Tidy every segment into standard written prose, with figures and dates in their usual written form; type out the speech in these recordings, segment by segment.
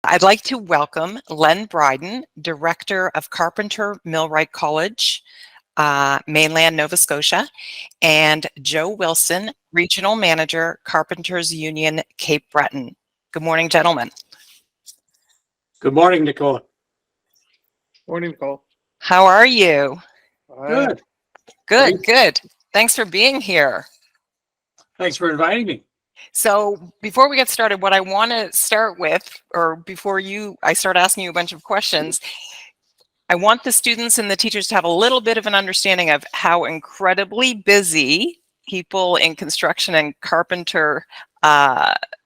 I'd like to welcome Len Bryden, Director of Carpenter Millwright College, mainland Nova Scotia, and Joe Wilson, Regional Manager, Carpenters Union, Cape Breton. Good morning, gentlemen. Good morning, Nicola. Morning, Nicole. How are you? Good. Good, Great. good. Thanks for being here. Thanks for inviting me. So before we get started, what I want to start with, or before I start asking you a bunch of questions, I want the students and the teachers to have a little bit of an understanding of how incredibly busy people in construction and carpenter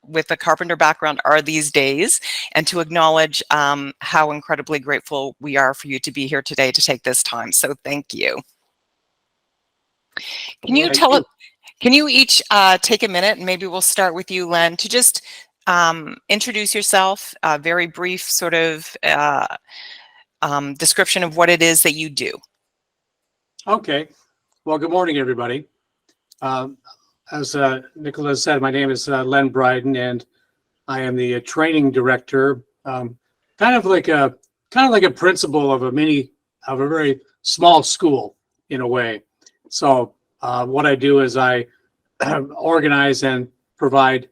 with a carpenter background are these days, and to acknowledge how incredibly grateful we are for you to be here today to take this time. So thank you. Can you each take a minute, and maybe we'll start with you, Len, to just introduce yourself, a very brief sort of description of what it is that you do. Okay. Well, good morning, everybody. As Nicola said, my name is Len Bryden, and I am the training director, kind of like a principal of a very small school in a way. So what I do is I organize and provide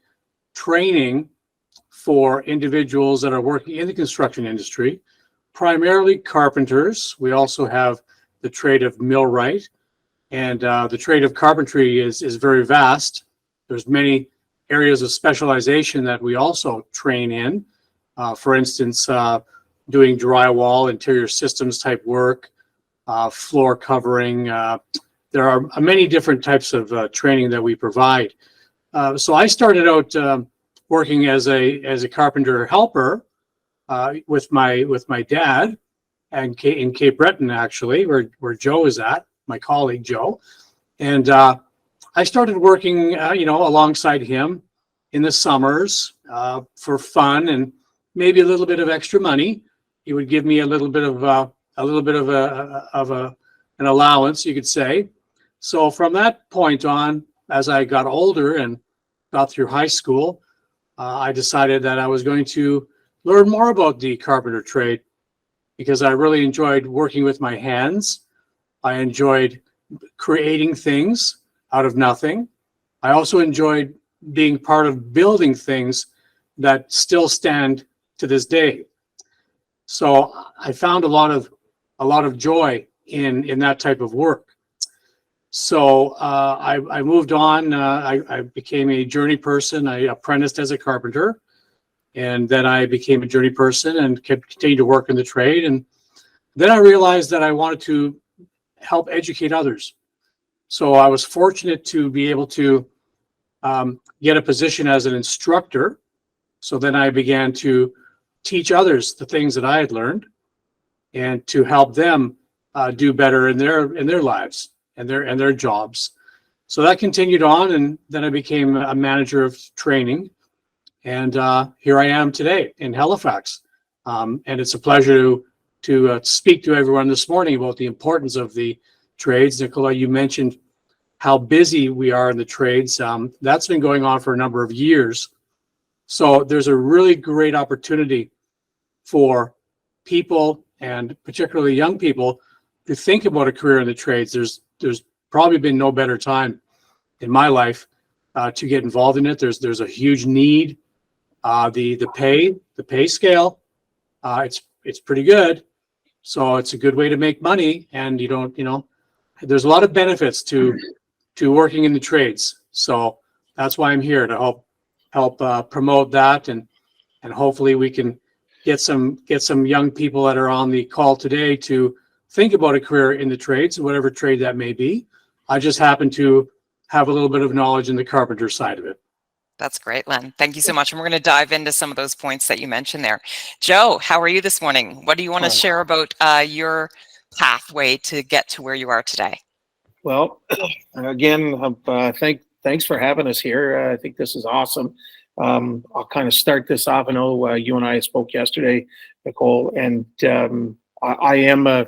training for individuals that are working in the construction industry, primarily carpenters. We also have the trade of millwright, and the trade of carpentry is very vast. There's many areas of specialization that we also train in. For instance, doing drywall, interior systems type work, floor covering. There are many different types of training that we provide. So I started out working as a carpenter helper with my dad, and in Cape Breton, actually, where Joe is at, my colleague Joe. And I started working, alongside him in the summers for fun and maybe a little bit of extra money. He would give me a little bit of an allowance, you could say. So from that point on, as I got older and got through high school, I decided that I was going to learn more about the carpenter trade, because I really enjoyed working with my hands. I enjoyed creating things out of nothing. I also enjoyed being part of building things that still stand to this day. So I found a lot of joy in that type of work. So I moved on. I became a journey person. I apprenticed as a carpenter, and then I became a journey person and continued to work in the trade. And then I realized that I wanted to help educate others. So I was fortunate to be able to get a position as an instructor. So then I began to teach others the things that I had learned, and to help them do better in their lives and their jobs. So that continued on, and then I became a manager of training. And here I am today in Halifax. And it's a pleasure to speak to everyone this morning about the importance of the trades. Nicola, you mentioned how busy we are in the trades. That's been going on for a number of years. So there's a really great opportunity for people, and particularly young people, to think about a career in the trades. There's probably been no better time in my life to get involved in it. There's a huge need. The pay scale, it's pretty good. So it's a good way to make money, and there's a lot of benefits to working in the trades. So that's why I'm here, to help promote that, and hopefully we can get some young people that are on the call today to think about a career in the trades, whatever trade that may be. I just happen to have a little bit of knowledge in the carpenter side of it. That's great, Len. Thank you so much. And we're going to dive into some of those points that you mentioned there. Joe, how are you this morning? What do you want to share about your pathway to get to where you are today? Well, again, thanks for having us here. I think this is awesome. I'll kind of start this off. I know you and I spoke yesterday, Nicole, and I am a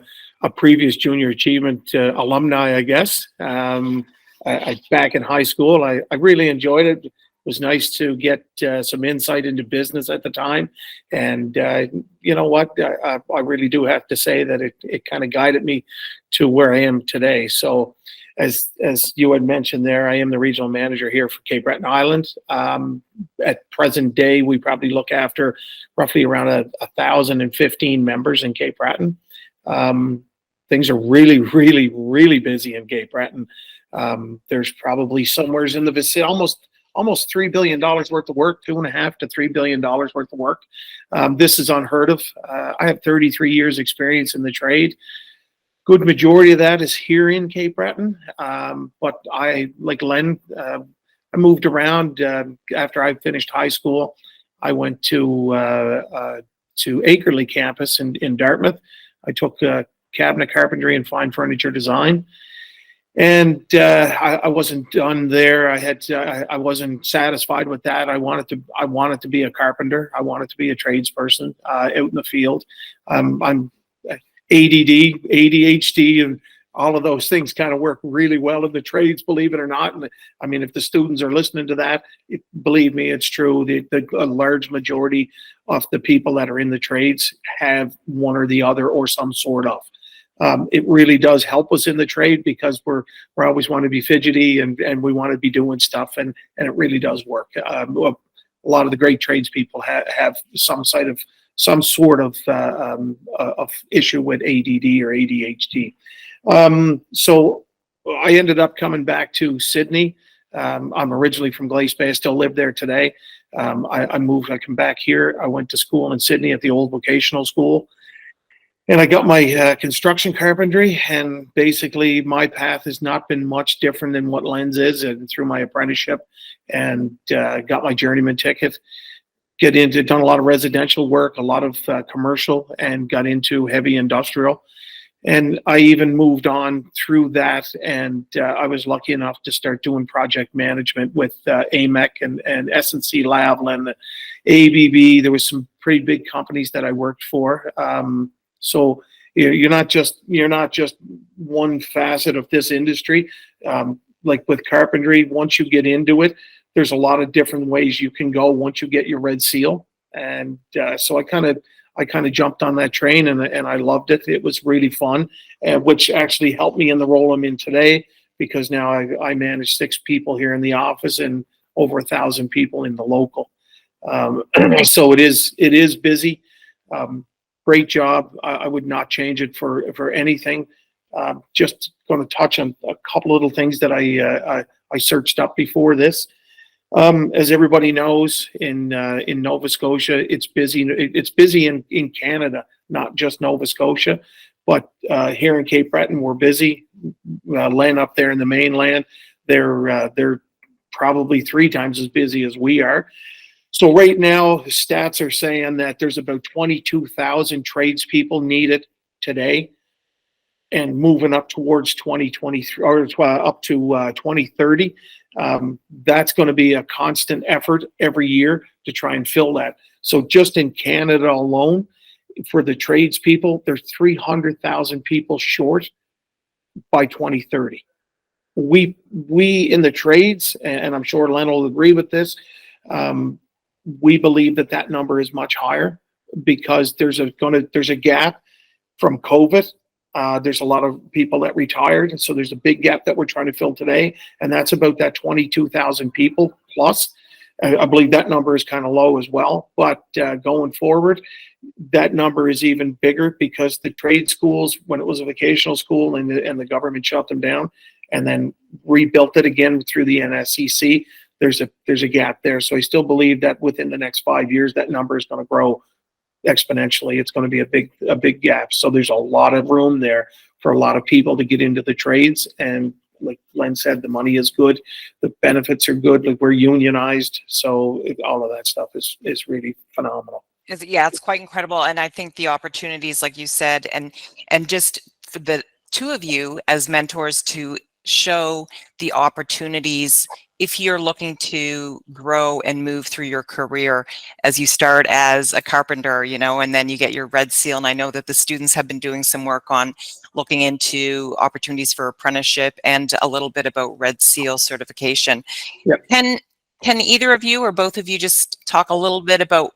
previous junior achievement alumni, I guess. Back in high school, I really enjoyed it. was nice to get some insight into business at the time. And you know what? I really do have to say that it kind of guided me to where I am today. So as you had mentioned there, I am the regional manager here for Cape Breton Island. At present day, we probably look after roughly around 1,015 members in Cape Breton. Things are really, really, really busy in Cape Breton. There's probably somewhere in the vicinity, almost $3 billion worth of work, $2.5 to $3 billion worth of work. This is unheard of. I have 33 years experience in the trade. Good majority of that is here in Cape Breton. But I, like Len, I moved around after I finished high school. I went to Akerley campus in Dartmouth. I took cabinet carpentry and fine furniture design. And I wasn't done there. I wasn't satisfied with that. I wanted to be a carpenter. I wanted to be a tradesperson out in the field. I'm ADD, ADHD, and all of those things kind of work really well in the trades, believe it or not. And I mean, if the students are listening to that, believe me, it's true. A large majority of the people that are in the trades have one or the other or some sort of. It really does help us in the trade because we're always want to be fidgety and we want to be doing stuff, and it really does work. A lot of the great tradespeople have some sort of issue with ADD or ADHD. So I ended up coming back to Sydney. I'm originally from Glace Bay. I still live there today. I come back here. I went to school in Sydney at the old vocational school. And I got my construction carpentry, and basically my path has not been much different than what Len's is, and through my apprenticeship, and got my journeyman ticket. Done a lot of residential work, a lot of commercial, and got into heavy industrial. And I even moved on through that, and I was lucky enough to start doing project management with AMEC and S&C Lavalin, ABB. There was some pretty big companies that I worked for. So you're not just one facet of this industry. Like with carpentry, once you get into it, there's a lot of different ways you can go once you get your red seal. And so I kind of jumped on that train, and I loved it. It was really fun, which actually helped me in the role I'm in today, because now I manage 6 people here in the office and over 1,000 people in the local. So it is busy. Great job. I would not change it for anything. Just going to touch on a couple little things that I searched up before this. As everybody knows, in Nova Scotia, it's busy. It's busy in Canada, not just Nova Scotia, but here in Cape Breton, we're busy. Len up there in the mainland, they're probably 3 times as busy as we are. So right now, the stats are saying that there's about 22,000 tradespeople needed today, and moving up towards 2023 or up to 2030. That's going to be a constant effort every year to try and fill that. So just in Canada alone, for the tradespeople, there's 300,000 people short by 2030. We in the trades, and I'm sure Len will agree with this, we believe that number is much higher because there's a gap from COVID. There's a lot of people that retired, and so there's a big gap that we're trying to fill today, and that's about that 22,000 people plus. I believe that number is kind of low as well, but going forward, that number is even bigger because the trade schools, when it was a vocational school and the government shut them down and then rebuilt it again through the NSCC, there's a gap there. So I still believe that within the next 5 years, that number is going to grow exponentially. It's going to be a big gap. So there's a lot of room there for a lot of people to get into the trades. And like Len said, the money is good. The benefits are good. Like, we're unionized. So all of that stuff is really phenomenal. Yeah, it's quite incredible. And I think the opportunities, like you said, and just for the 2 of you as mentors to show the opportunities if you're looking to grow and move through your career, as you start as a carpenter, and then you get your red seal. And I know that the students have been doing some work on looking into opportunities for apprenticeship and a little bit about red seal certification. Yep. Can either of you or both of you just talk a little bit about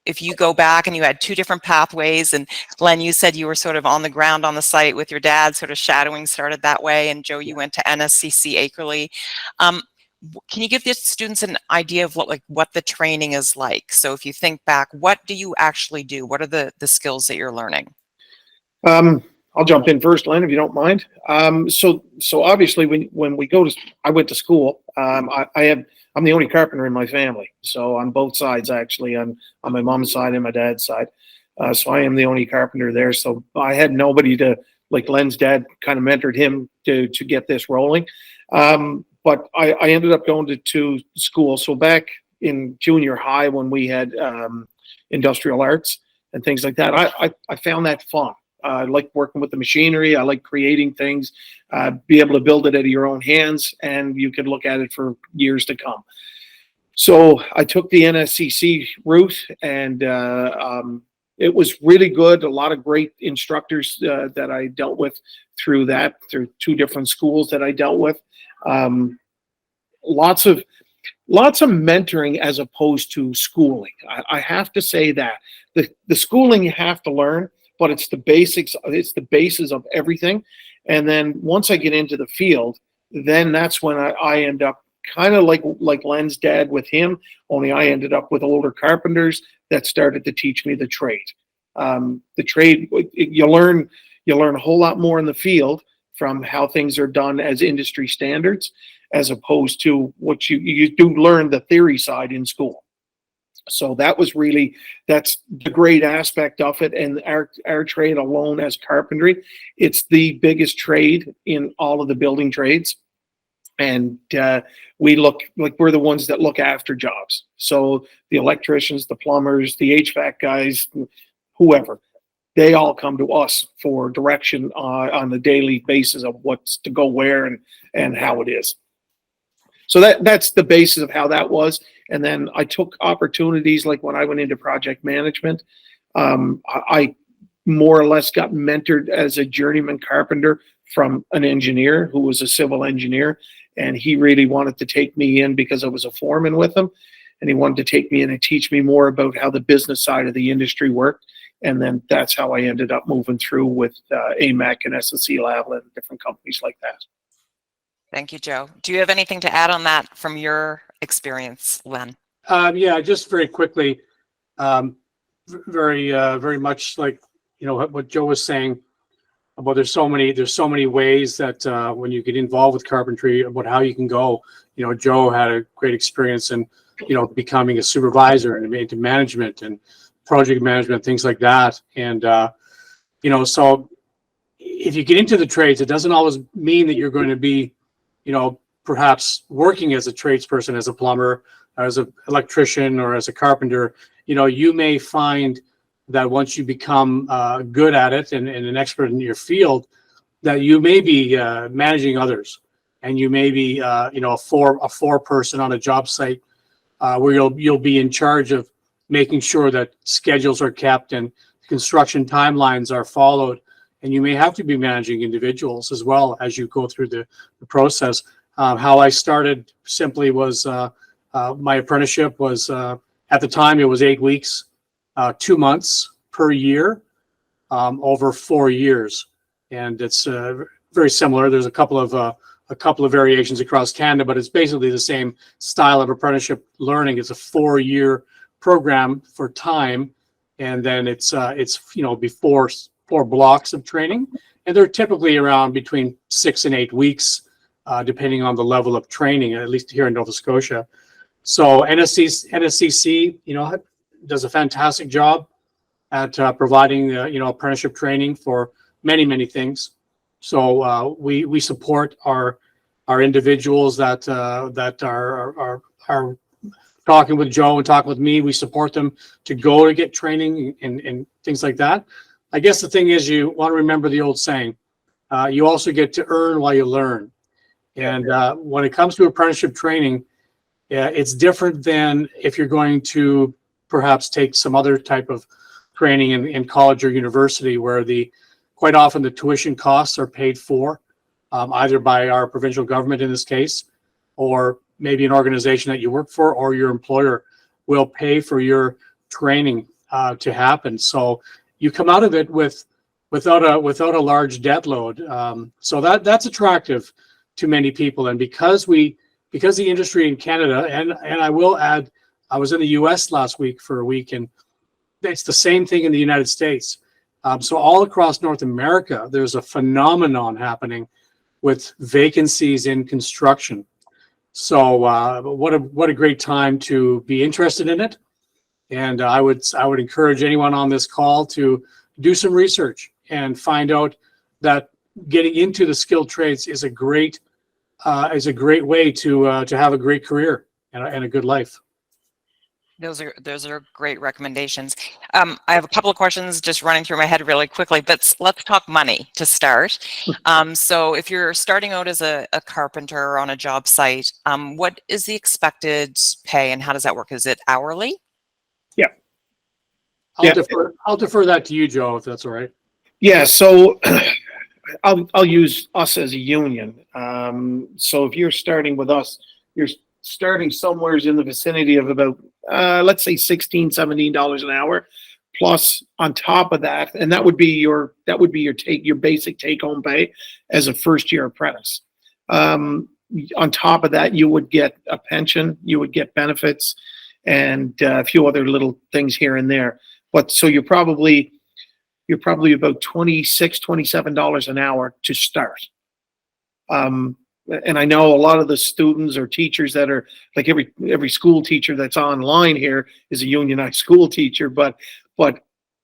if you go back and you had two different pathways, and Len, you said you were sort of on the ground on the site with your dad, sort of shadowing started that way, and Joe, you went to NSCC Akerley. Can you give the students an idea of what the training is like? So if you think back, what do you actually do? What are the skills that you're learning? I'll jump in first, Len, if you don't mind. So obviously when we go to, I went to school. I'm the only carpenter in my family. So on both sides, actually, on my mom's side and my dad's side. So I am the only carpenter there. So I had nobody to, like Len's dad kind of mentored him to get this rolling. But I ended up going to school. So back in junior high when we had industrial arts and things like that, I found that fun. I like working with the machinery. I like creating things, be able to build it out of your own hands, and you can look at it for years to come. So I took the NSCC route, and it was really good. A lot of great instructors that I dealt with through two different schools that I dealt with. Lots of mentoring as opposed to schooling. I have to say that the schooling you have to learn, but it's the basics. It's the basis of everything. And then once I get into the field, then that's when I end up kind of like Len's dad with him, only I ended up with older carpenters that started to teach me the trade. The trade, you learn a whole lot more in the field from how things are done as industry standards, as opposed to what you do learn the theory side in school. So that's the great aspect of it. And our trade alone as carpentry, it's the biggest trade in all of the building trades. And we look like we're the ones that look after jobs. So the electricians, the plumbers, the HVAC guys, whoever, they all come to us for direction on a daily basis of what's to go where and how it is. So that's the basis of how that was. And then I took opportunities, like when I went into project management, I more or less got mentored as a journeyman carpenter from an engineer who was a civil engineer. And he really wanted to take me in because I was a foreman with him. And he wanted to take me in and teach me more about how the business side of the industry worked. And then that's how I ended up moving through with AMAC and SSC Lavalin and different companies like that. Thank you, Joe. Do you have anything to add on that from your experience, Len? Yeah, just very quickly, very much like, what Joe was saying about there's so many ways that when you get involved with carpentry about how you can go. Joe had a great experience in, becoming a supervisor and into management and project management, things like that. And, so if you get into the trades, it doesn't always mean that you're going to be, perhaps working as a tradesperson, as a plumber, as an electrician, or as a carpenter. You may find that once you become good at it and an expert in your field, that you may be managing others, and you may be a four person on a job site where you'll be in charge of making sure that schedules are kept and construction timelines are followed. And you may have to be managing individuals as well as you go through the process. How I started simply was my apprenticeship was at the time it was 8 weeks, 2 months per year, over 4 years, and it's very similar. There's a couple of variations across Canada, but it's basically the same style of apprenticeship learning. It's a 4-year program for time, and then it's before 4 blocks of training, and they're typically around between 6 and 8 weeks, depending on the level of training, at least here in Nova Scotia. So NSCC, does a fantastic job at providing apprenticeship training for many things. So we support our individuals that are talking with Joe and talking with me. We support them to go to get training and things like that. I guess the thing is, you want to remember the old saying, you also get to earn while you learn. And when it comes to apprenticeship training, it's different than if you're going to perhaps take some other type of training in college or university, where quite often the tuition costs are paid for either by our provincial government in this case, or maybe an organization that you work for or your employer will pay for your training to happen. So you come out of it without a large debt load. So that's attractive to many people. And because the industry in Canada, and I will add, I was in the US last week for a week, and it's the same thing in the United States. So all across North America, there's a phenomenon happening with vacancies in construction. So what a great time to be interested in it. And I would encourage anyone on this call to do some research and find out that getting into the skilled trades is a great way to have a great career and a good life. Those are great recommendations. I have a couple of questions just running through my head really quickly, but let's talk money to start. So if you're starting out as a carpenter on a job site, what is the expected pay and how does that work? Is it hourly? Yeah. I'll defer that to you, Joe, if that's all right. Yeah. So I'll use us as a union. So if you're starting with us, you're starting somewhere in the vicinity of about let's say $16, $17 an hour, plus on top of that, and that would be your basic take home pay as a first year apprentice. On top of that, you would get a pension, you would get benefits, and a few other little things here and there. But so you're probably about $26, $27 an hour to start. And I know a lot of the students or teachers that are like every school teacher that's online here is a unionized school teacher, but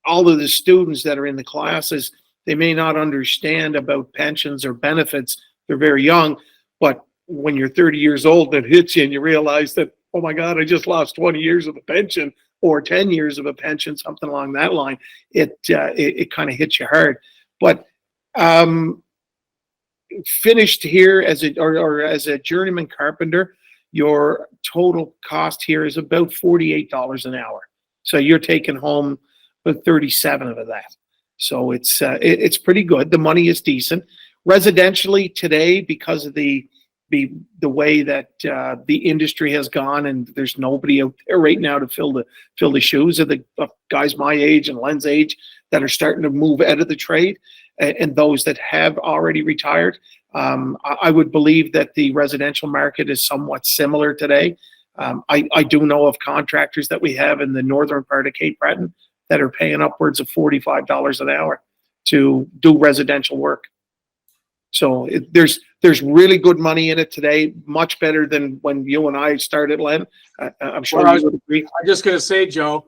all of the students that are in the classes, they may not understand about pensions or benefits. They're very young, but when you're 30 years old, it hits you and you realize that, oh my God, I just lost 20 years of a pension or 10 years of a pension, something along that line. It kind of hits you hard. But finished here as a journeyman carpenter, your total cost here is about $48 an hour. So you're taking home about 37 of that. So it's pretty good. The money is decent. Residentially today, because of the way that the industry has gone, and there's nobody out there right now to fill the shoes of the guys my age and Len's age that are starting to move out of the trade, and those that have already retired. I would believe that the residential market is somewhat similar today. I do know of contractors that we have in the northern part of Cape Breton that are paying upwards of $45 an hour to do residential work. So there's really good money in it today, much better than when you and I started, Len. I'm sure you would agree. I'm just going to say, Joe,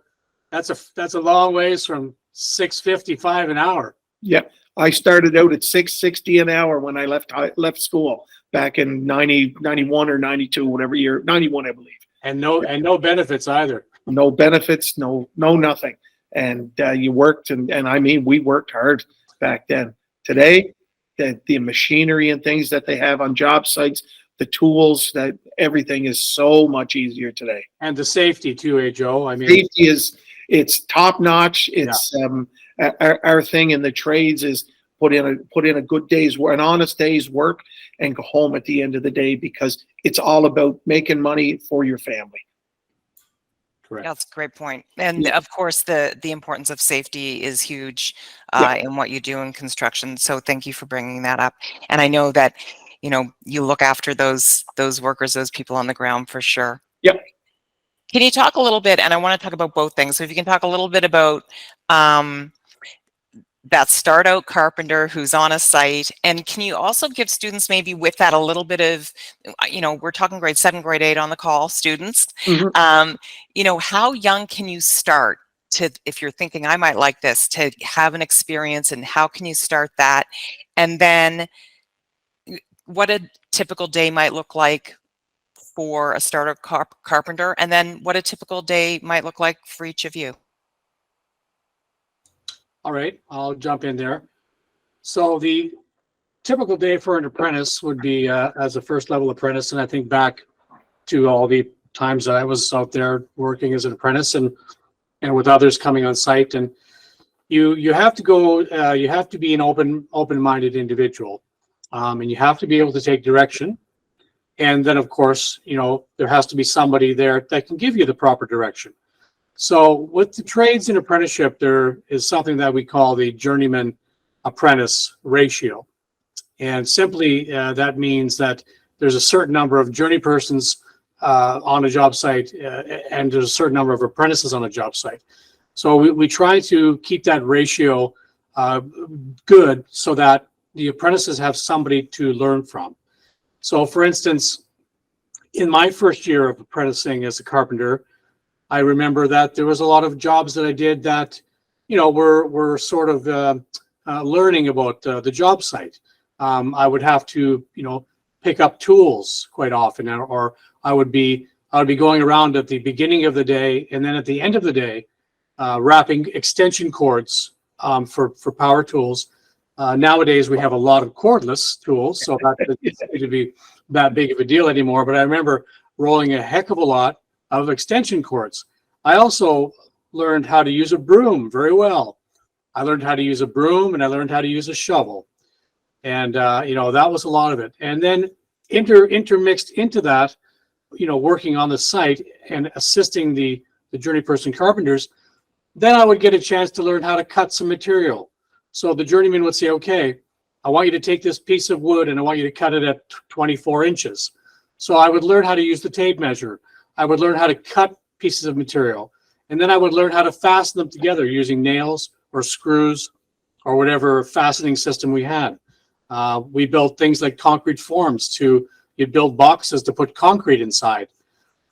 that's a long ways from $6.55 an hour. Yeah, I started out at $6.60 an hour when I left school back in 91 or 92, whatever year, 91, I believe. And no benefits either. No benefits, no nothing. And you worked, and I mean, we worked hard back then. Today, the machinery and things that they have on job sites, the tools, that everything is so much easier today. And the safety too, Joe? I mean, safety it's top notch. It's our thing in the trades is put in a good day's work, an honest day's work, and go home at the end of the day, because it's all about making money for your family. Correct. That's a great point. And of course, the importance of safety is huge in what you do in construction. So thank you for bringing that up. And I know that, you look after those workers, those people on the ground for sure. Yep. Can you talk a little bit, and I want to talk about both things. So if you can talk a little bit about that start out carpenter who's on a site, and can you also give students maybe with that a little bit of, we're talking grade 7, grade 8 on the call, students, how young can you start to, if you're thinking I might like this, to have an experience, and how can you start that? And then what a typical day might look like for a starter carpenter, and then what a typical day might look like for each of you. All right, I'll jump in there. So the typical day for an apprentice would be as a first level apprentice, and I think back to all the times that I was out there working as an apprentice and with others coming on site, and you have to go. You have to be an open-minded individual, and you have to be able to take direction. And then, of course, there has to be somebody there that can give you the proper direction. So with the trades and apprenticeship, there is something that we call the journeyman apprentice ratio. And simply that means that there's a certain number of journey persons on a job site, and there's a certain number of apprentices on a job site. So we try to keep that ratio good so that the apprentices have somebody to learn from. So for instance, in my first year of apprenticing as a carpenter, I remember that there was a lot of jobs that I did that, were sort of learning about the job site. I would have to, pick up tools quite often, or I would be going around at the beginning of the day, and then at the end of the day, wrapping extension cords for power tools. Nowadays, we have a lot of cordless tools, so that doesn't seem to be that big of a deal anymore. But I remember rolling a heck of a lot of extension cords. I also learned how to use a broom very well. I learned how to use a broom, and I learned how to use a shovel. And, that was a lot of it. And then intermixed into that, working on the site and assisting the journey person carpenters, then I would get a chance to learn how to cut some material. So the journeyman would say, okay, I want you to take this piece of wood and I want you to cut it at 24 inches. So I would learn how to use the tape measure. I would learn how to cut pieces of material. And then I would learn how to fasten them together using nails or screws or whatever fastening system we had. We built things like concrete forms you build boxes to put concrete inside.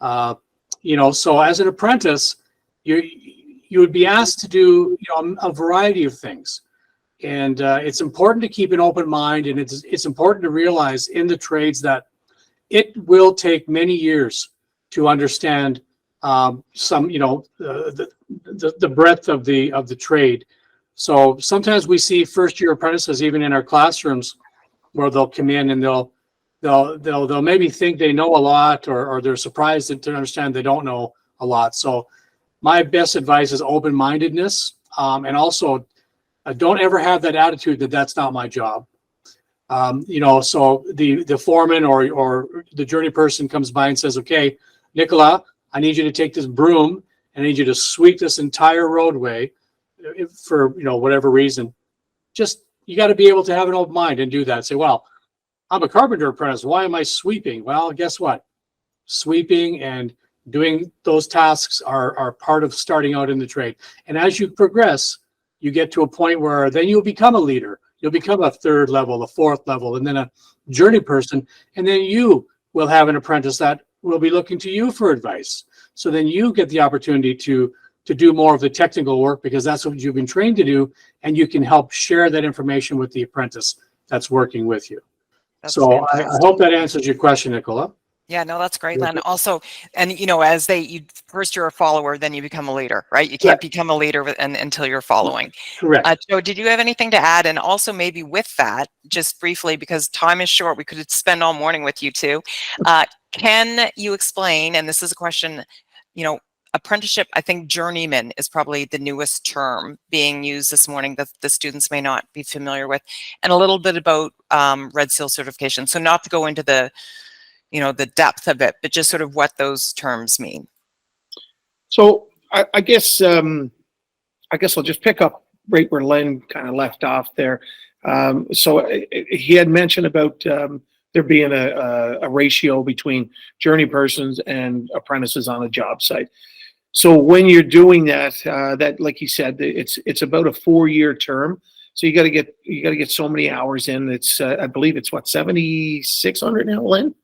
So as an apprentice, you would be asked to do a variety of things. And it's important to keep an open mind, and it's important to realize in the trades that it will take many years to understand the breadth of the trade. So sometimes we see first year apprentices even in our classrooms where they'll come in and they'll maybe think they know a lot, or they're surprised to understand they don't know a lot. So my best advice is open-mindedness, and also don't ever have that attitude that that's not my job. So the foreman or the journey person comes by and says, okay, Nicola, I need you to take this broom and I need you to sweep this entire roadway for whatever reason. Just, you got to be able to have an open mind and do that. Say, well, I'm a carpenter apprentice. Why am I sweeping? Well, guess what? Sweeping and doing those tasks are part of starting out in the trade. And as you progress, you get to a point where then you'll become a leader. You'll become a third level, a fourth level, and then a journey person. And then you will have an apprentice that will be looking to you for advice. So then you get the opportunity to do more of the technical work, because that's what you've been trained to do. And you can help share that information with the apprentice that's working with you. That's so I hope that answers your question, Nicola. Yeah, no, that's great, Len. Also, and first you're a follower, then you become a leader, right? You can't become a leader until you're following. Correct. Joe, did you have anything to add? And also maybe with that, just briefly, because time is short, we could spend all morning with you too. Can you explain, and this is a question, apprenticeship, I think journeyman is probably the newest term being used this morning that the students may not be familiar with, and a little bit about Red Seal certification. So not to go into the depth of it, but just sort of what those terms mean. So I guess I'll just pick up right where Len kind of left off there. So he had mentioned about there being a ratio between journey persons and apprentices on a job site. So when you're doing that, that like he said, it's about a 4-year term. So you got to get so many hours in. It's I believe it's what, 7,600 now, Len?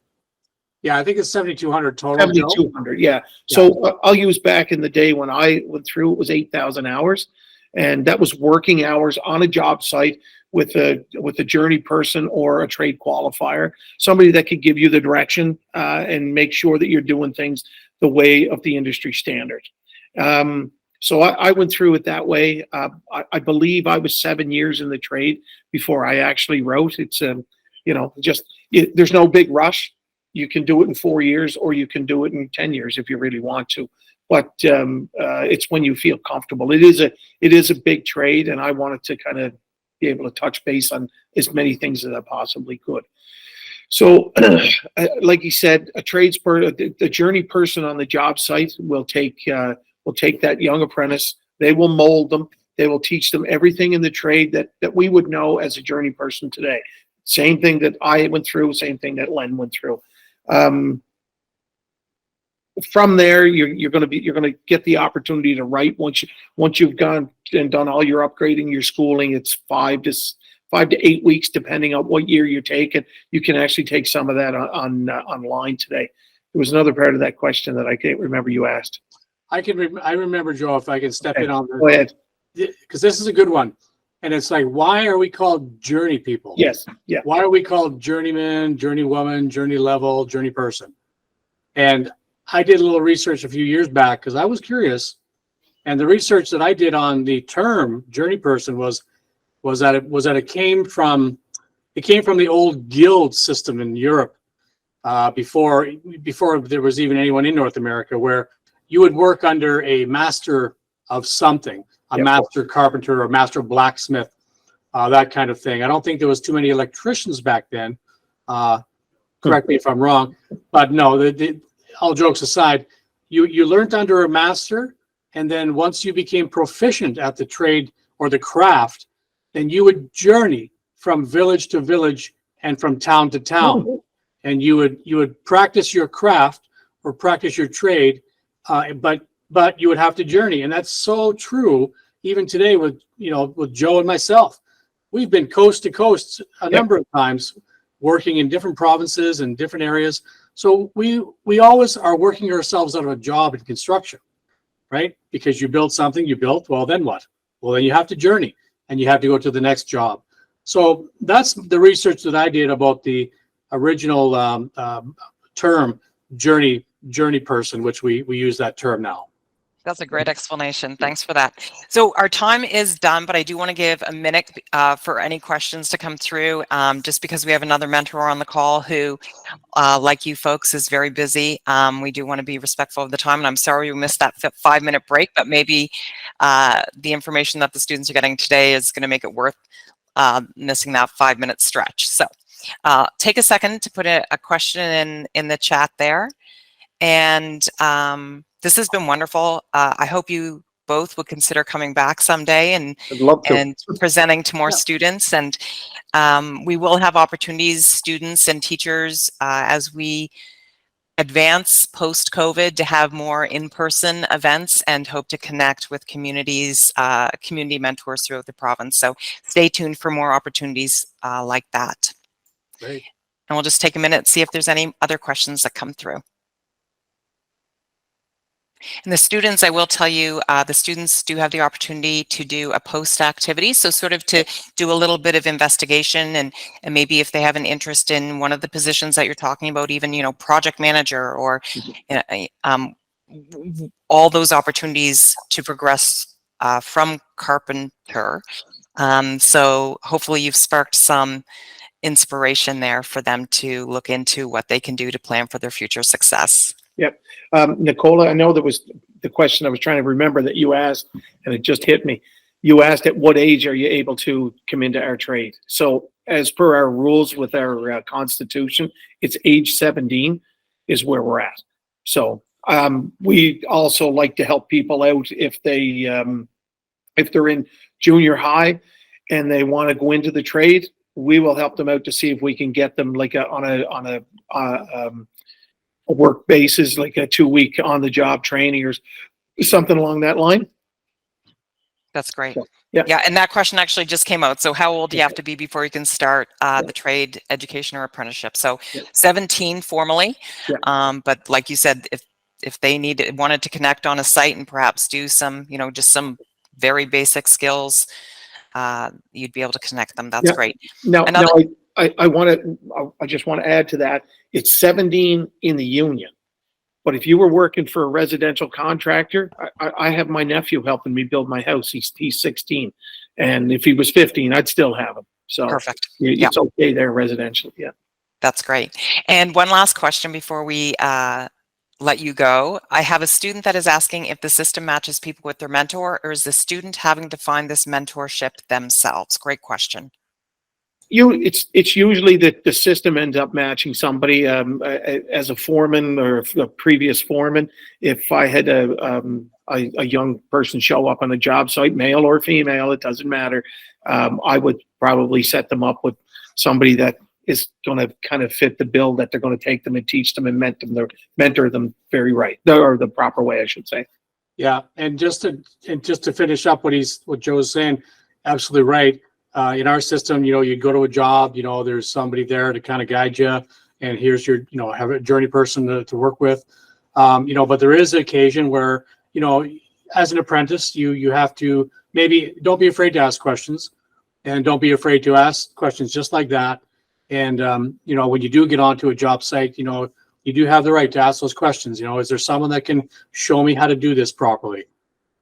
Yeah, I think it's 7,200 total. 7,200, yeah. So I'll use back in the day when I went through, it was 8,000 hours, and that was working hours on a job site with a journey person or a trade qualifier, somebody that could give you the direction and make sure that you're doing things the way of the industry standard. So I went through it that way. I believe I was 7 years in the trade before I actually wrote. It's there's no big rush. You can do it in 4 years, or you can do it in 10 years if you really want to. But it's when you feel comfortable. It is a big trade, and I wanted to kind of be able to touch base on as many things as I possibly could. So, like you said, the journey person on the job site will take that young apprentice. They will mold them. They will teach them everything in the trade that we would know as a journey person today. Same thing that I went through. Same thing that Len went through. From there, you're going to get the opportunity to write once you've gone and done all your upgrading, your schooling. It's 5 to 8 weeks, depending on what year you take it. You can actually take some of that online today. There was another part of that question that I can't remember you asked. I remember, Joe, if I can step in on this. Go ahead. Because this is a good one. And it's like, why are we called journey people? Yes. Yeah. Why are we called journeyman, journeywoman, journey level, journey person? And I did a little research a few years back because I was curious. And the research that I did on the term journey person was that it came from the old guild system in Europe before there was even anyone in North America, where you would work under a master of something, a master carpenter or master blacksmith, that kind of thing. I don't think there was too many electricians back then. Correct me if I'm wrong, but no, all jokes aside, you learned under a master, and then once you became proficient at the trade or the craft, then you would journey from village to village and from town to town, and you would practice your craft or practice your trade, but you would have to journey. And that's so true even today with Joe and myself. We've been coast to coast a number of times, working in different provinces and different areas. So we always are working ourselves out of a job in construction, right? Because you build something, well, then what? Well, then you have to journey and you have to go to the next job. So that's the research that I did about the original term journey person, which we use that term now. That's a great explanation. Thanks for that. So our time is done, but I do want to give a minute for any questions to come through, just because we have another mentor on the call who, like you folks, is very busy. We do want to be respectful of the time, and I'm sorry we missed that 5-minute break, but maybe the information that the students are getting today is going to make it worth missing that 5-minute stretch. So take a second to put a question in the chat there. And this has been wonderful. I hope you both would consider coming back someday and presenting to more students. And we will have opportunities, students and teachers, as we advance post-COVID, to have more in-person events and hope to connect with communities, community mentors throughout the province. So stay tuned for more opportunities like that. Great. And we'll just take a minute and see if there's any other questions that come through. And the students, I will tell you, the students do have the opportunity to do a post activity. So sort of to do a little bit of investigation and maybe if they have an interest in one of the positions that you're talking about, even, project manager or all those opportunities to progress from carpenter. So hopefully you've sparked some inspiration there for them to look into what they can do to plan for their future success. Yep. Nicola, I know there was the question I was trying to remember that you asked, and it just hit me. You asked at what age are you able to come into our trade? So as per our rules with our constitution, it's age 17 is where we're at. So we also like to help people out if they're in junior high and they want to go into the trade. We will help them out to see if we can get them like on a work basis, like a 2-week on the job training or something along that line. That's great. So, yeah. Yeah. And that question actually just came out. So how old do you have to be before you can start the trade education or apprenticeship? So 17 formally. But like you said, if they wanted to connect on a site and perhaps do some, just some very basic skills, you'd be able to connect them. That's great. Now, I just want to add to that. It's 17 in the union, but if you were working for a residential contractor, I have my nephew helping me build my house. He's 16, and if he was 15, I'd still have him. So perfect. It's okay there, residential. Yeah, that's great. And one last question before we let you go. I have a student that is asking if the system matches people with their mentor, or is the student having to find this mentorship themselves? Great question. It's usually that the system ends up matching somebody as a foreman or a previous foreman. If I had a young person show up on a job site, male or female, it doesn't matter. I would probably set them up with somebody that is going to kind of fit the bill that they're going to take them and teach them and mentor them very right, or the proper way, I should say. Yeah, and just to finish up what Joe's saying, absolutely right. In our system, you go to a job, there's somebody there to kind of guide you, and here's your, have a journey person to work with. But there is an occasion where, as an apprentice, you have to maybe don't be afraid to ask questions, and don't be afraid to ask questions just like that. And, when you do get onto a job site, you do have the right to ask those questions. Is there someone that can show me how to do this properly?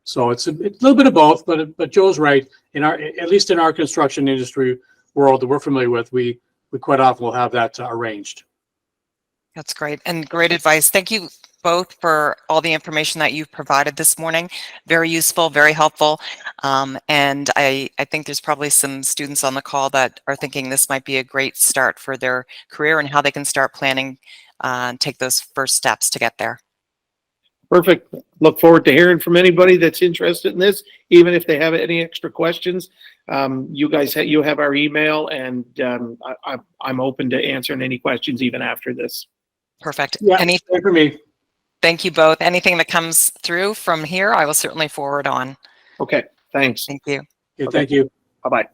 So it's a little bit of both, but Joe's right. At least in our construction industry world that we're familiar with, we quite often will have that arranged. That's great, and great advice. Thank you both for all the information that you've provided this morning. Very useful, very helpful. And I think there's probably some students on the call that are thinking this might be a great start for their career and how they can start planning and take those first steps to get there. Perfect. Look forward to hearing from anybody that's interested in this, even if they have any extra questions. You guys you have our email, and I'm open to answering any questions even after this. Perfect. Yeah, same for me. Thank you both. Anything that comes through from here, I will certainly forward on. Okay, thanks. Thank you. Okay, thank you. Bye-bye.